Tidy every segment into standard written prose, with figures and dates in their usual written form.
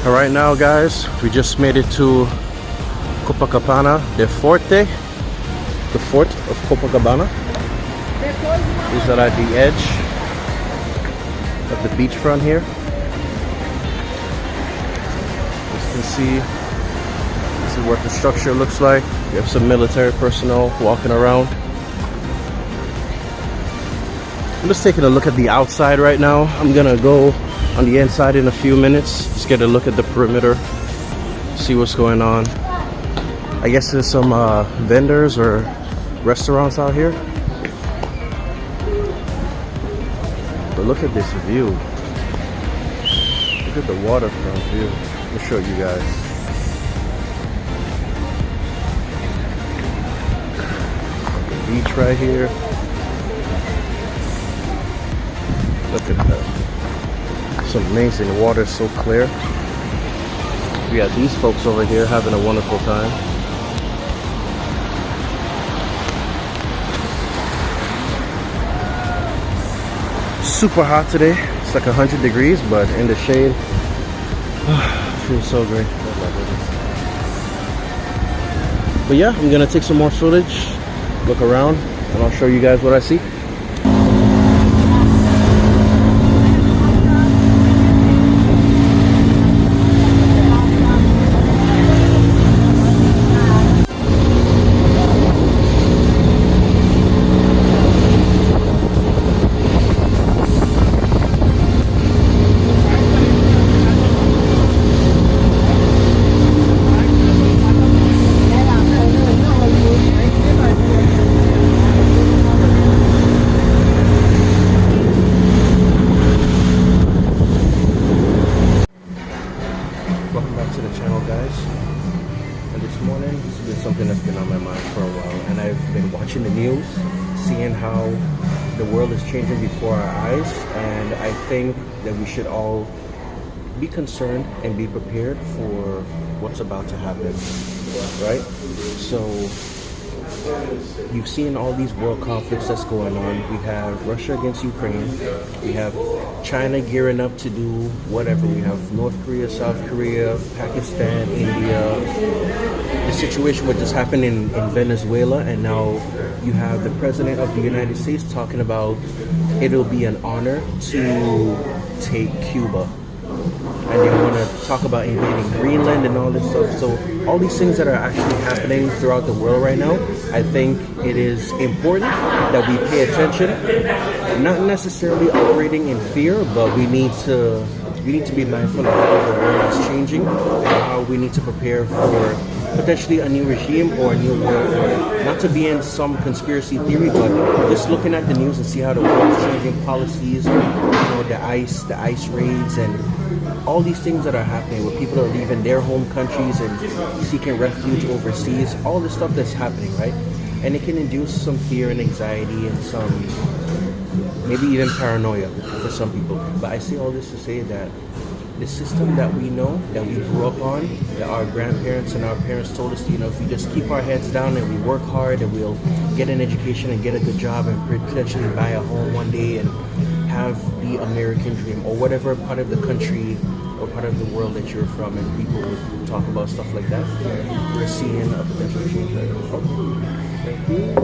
All right, now guys, we just made it to Copacabana, the fort of Copacabana. These are at the edge of the beachfront here. As you can see, this is what the structure looks like. We have some military personnel walking around. I'm just taking a look at the outside right now. I'm gonna go on the inside in a few minutes. Just get a look at the perimeter, see what's going on. I guess there's some vendors or restaurants out here. But look at this view. Look at the waterfront view. Let me show you guys. The beach right here. Look at that. It's amazing. The water is so clear. We got these folks over here having a wonderful time. Super hot today. It's like 100 degrees, but in the shade, feels so great. But yeah, I'm gonna take some more footage, look around, and I'll show you guys what I see. Something that's been on my mind for a while, and I've been watching the news, seeing how the world is changing before our eyes, and I think that we should all be concerned and be prepared for what's about to happen, right? So you've seen all these world conflicts that's going on. We have Russia against Ukraine, we have China gearing up to do whatever, we have North Korea, South Korea, Pakistan, India. The situation what just happened in Venezuela, and now you have the President of the United States talking about it'll be an honor to take Cuba. And they want to talk about invading Greenland and all this stuff. So all these things that are actually happening throughout the world right now, I think it is important that we pay attention. Not necessarily operating in fear, but we need to be mindful of how the world is changing and how we need to prepare for potentially a new regime or a new world order. Not to be in some conspiracy theory, but just looking at the news and see how the world is changing, policies, the ICE raids, and all these things that are happening where people are leaving their home countries and seeking refuge overseas, all this stuff that's happening, right? And it can induce some fear and anxiety and some, maybe even paranoia for some people. But I say all this to say that the system that we know, that we grew up on, that our grandparents and our parents told us, if we just keep our heads down and we work hard and we'll get an education and get a good job and potentially buy a home one day and have the American dream, or whatever part of the country or part of the world that you're from, and people would talk about stuff like that. We're seeing a potential change right now. Oh, thank you.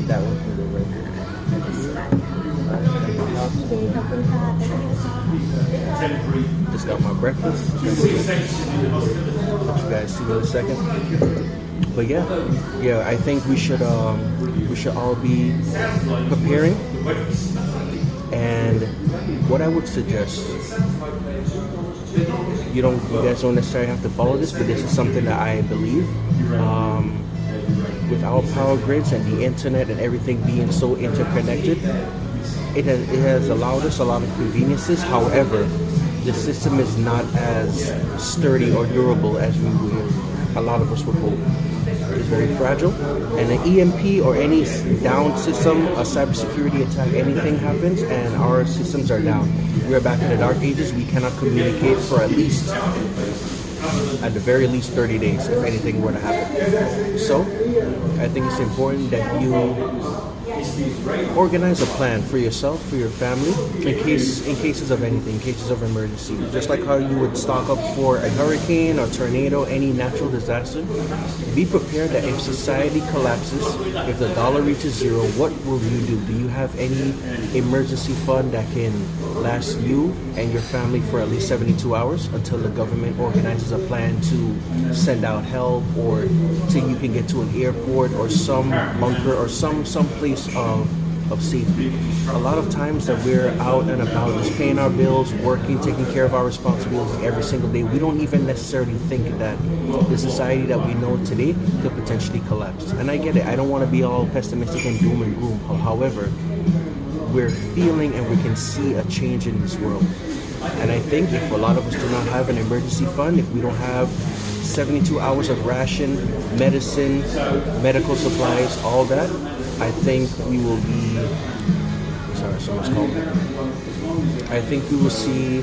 That one can go right there. Just got my breakfast. Let you guys see in a second. But yeah, I think we should all be preparing. And what I would suggest, you guys don't necessarily have to follow this, but this is something that I believe. With our power grids and the internet and everything being so interconnected, it has allowed us a lot of conveniences. However, the system is not as sturdy or durable as a lot of us would hope. It's very fragile, and an EMP or any down system, a cybersecurity attack, anything happens and our systems are down. We're back in the dark ages. We cannot communicate for at the very least 30 days if anything were to happen. So I think it's important that you organize a plan for yourself, for your family, in cases of anything, in cases of emergency. Just like how you would stock up for a hurricane or tornado, any natural disaster. Be prepared that if society collapses, if the dollar reaches zero, what will you do? Do you have any emergency fund that can last you and your family for at least 72 hours until the government organizes a plan to send out help, or till you can get to an airport or some bunker or some place of safety? A lot of times that we're out and about just paying our bills, working, taking care of our responsibilities every single day, we don't even necessarily think that the society that we know today could potentially collapse. And I get it, I don't want to be all pessimistic and doom and gloom. However, we're feeling and we can see a change in this world. And I think if a lot of us do not have an emergency fund, if we don't have 72 hours of ration, medicine, medical supplies, all that, I think we will be, sorry, someone's calling me. I think we will see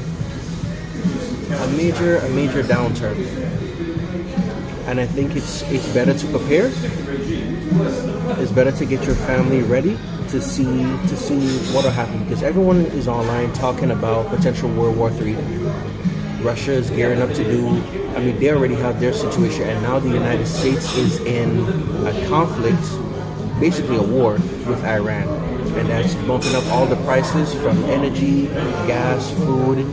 a major downturn. And I think it's better to prepare. It's better to get your family ready to see what will happen, because everyone is online talking about potential World War III. Russia is gearing up to do, I mean, they already have their situation, and now the United States is in a conflict, basically a war with Iran, and that's bumping up all the prices from energy, gas, food,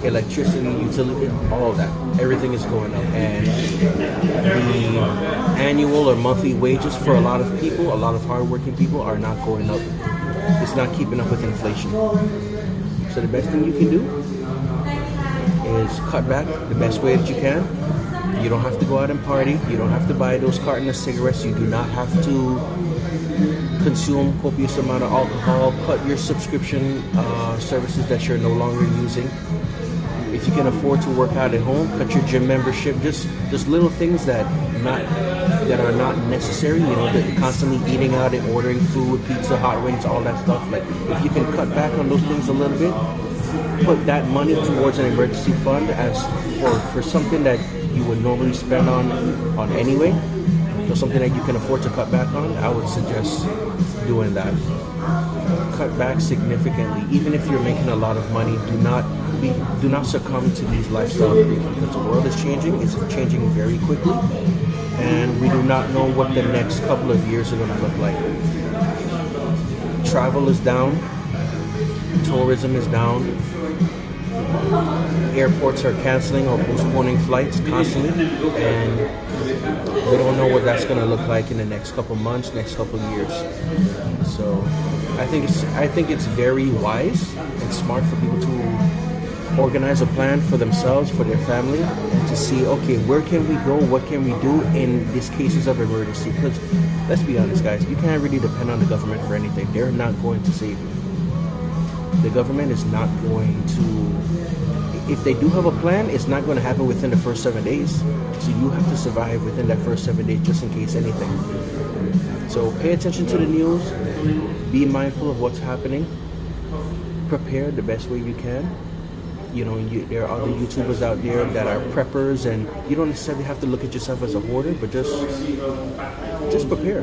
electricity, utility, all of that. Everything is going up, and the annual or monthly wages for a lot of people, a lot of hardworking people, are not going up. It's not keeping up with inflation. So the best thing you can do is cut back the best way that you can. You don't have to go out and party. You don't have to buy those cartons of cigarettes. You do not have to consume copious amount of alcohol. Cut your subscription services that you're no longer using. If you can afford to work out at home, cut your gym membership. Just little things that are not necessary. You know, that constantly eating out and ordering food, pizza, hot wings, all that stuff. Like, if you can cut back on those things a little bit, put that money towards an emergency fund as for something that you would normally spend on anyway, or something that you can afford to cut back on, I would suggest doing that. Cut back significantly. Even if you're making a lot of money, do not succumb to these lifestyle creeps, because the world is changing. It's changing very quickly, and we do not know what the next couple of years are going to look like. Travel is down. Tourism is down. Airports are canceling or postponing flights constantly, and we don't know what that's going to look like in the next couple months, next couple years. So I think it's very wise and smart for people to organize a plan for themselves, for their family, and to see, okay, where can we go, what can we do in these cases of emergency? Because let's be honest, guys, you can't really depend on the government for anything. They're not going to save you. The government is not going to, if they do have a plan, it's not going to happen within the first 7 days. So you have to survive within that first 7 days, just in case anything. So pay attention to the news, be mindful of what's happening, prepare the best way you can. You know, there are other YouTubers out there that are preppers, and you don't necessarily have to look at yourself as a hoarder, but just prepare.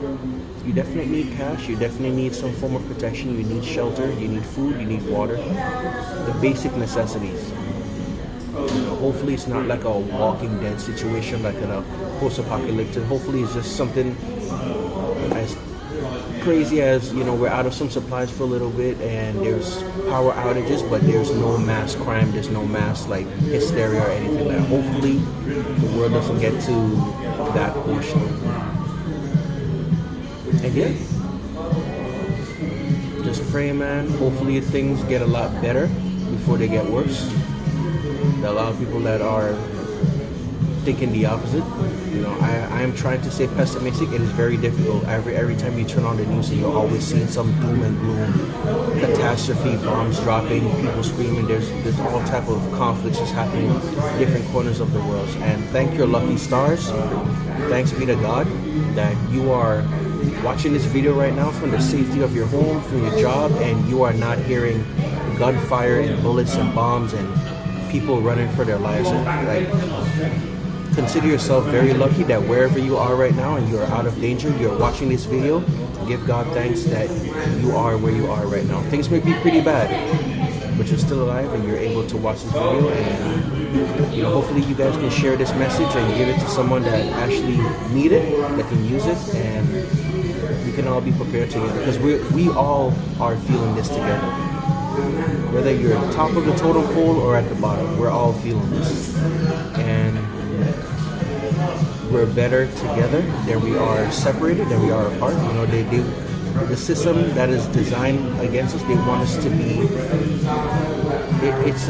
You definitely need cash, you definitely need some form of protection, you need shelter, you need food, you need water, the basic necessities. Hopefully it's not like a Walking Dead situation, like in a post-apocalyptic. Hopefully it's just something as crazy as, you know, we're out of some supplies for a little bit and there's power outages, but there's no mass crime, there's no mass like hysteria or anything like that. Hopefully the world doesn't get to that portion. And yeah, just pray, man. Hopefully things get a lot better before they get worse. There are a lot of people that are thinking the opposite. You know, I am trying to stay pessimistic. It is very difficult. Every time you turn on the news, you're always seeing some doom and gloom, catastrophe, bombs dropping, people screaming. There's all type of conflicts just happening in different corners of the world. And thank your lucky stars. Thanks be to God that you are watching this video right now from the safety of your home, from your job, and you are not hearing gunfire and bullets and bombs and people running for their lives. Like, consider yourself very lucky that wherever you are right now and you're out of danger, you're watching this video, give God thanks that you are where you are right now. Things may be pretty bad, but you're still alive and you're able to watch this video, and hopefully you guys can share this message and give it to someone that actually need it, that can use it, and we can all be prepared together, because we all are feeling this together. Whether you're at the top of the totem pole or at the bottom, we're all feeling this, and we're better together than we are separated, than we are apart. The system that is designed against us, they want us to be, it's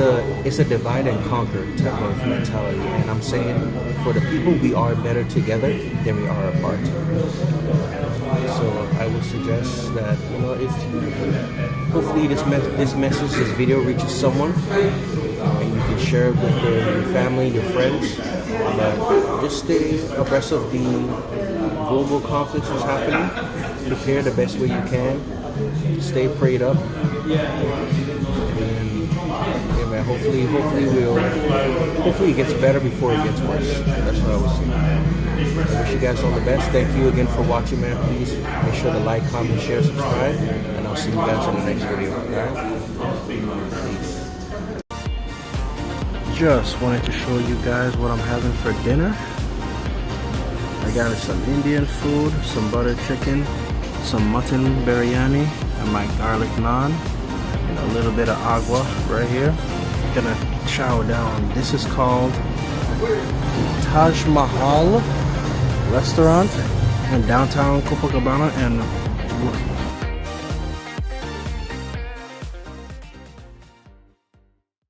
a divide and conquer type of mentality, and I'm saying for the people, we are better together than we are apart. So I would suggest that, if hopefully this message, this video reaches someone, and you can share it with your family, your friends, but just stay abreast of the global conflicts that's happening. Prepare the best way you can. Stay prayed up. And yeah, man, hopefully it gets better before it gets worse. That's what I was saying. I wish you guys all the best. Thank you again for watching, man. Please make sure to like, comment, share, subscribe, and I'll see you guys in the next video. Alright? Just wanted to show you guys what I'm having for dinner. I got some Indian food, some butter chicken, some mutton biryani, and my garlic naan, and a little bit of agua right here. Gonna chow down. This is called Taj Mahal restaurant in downtown Copacabana, and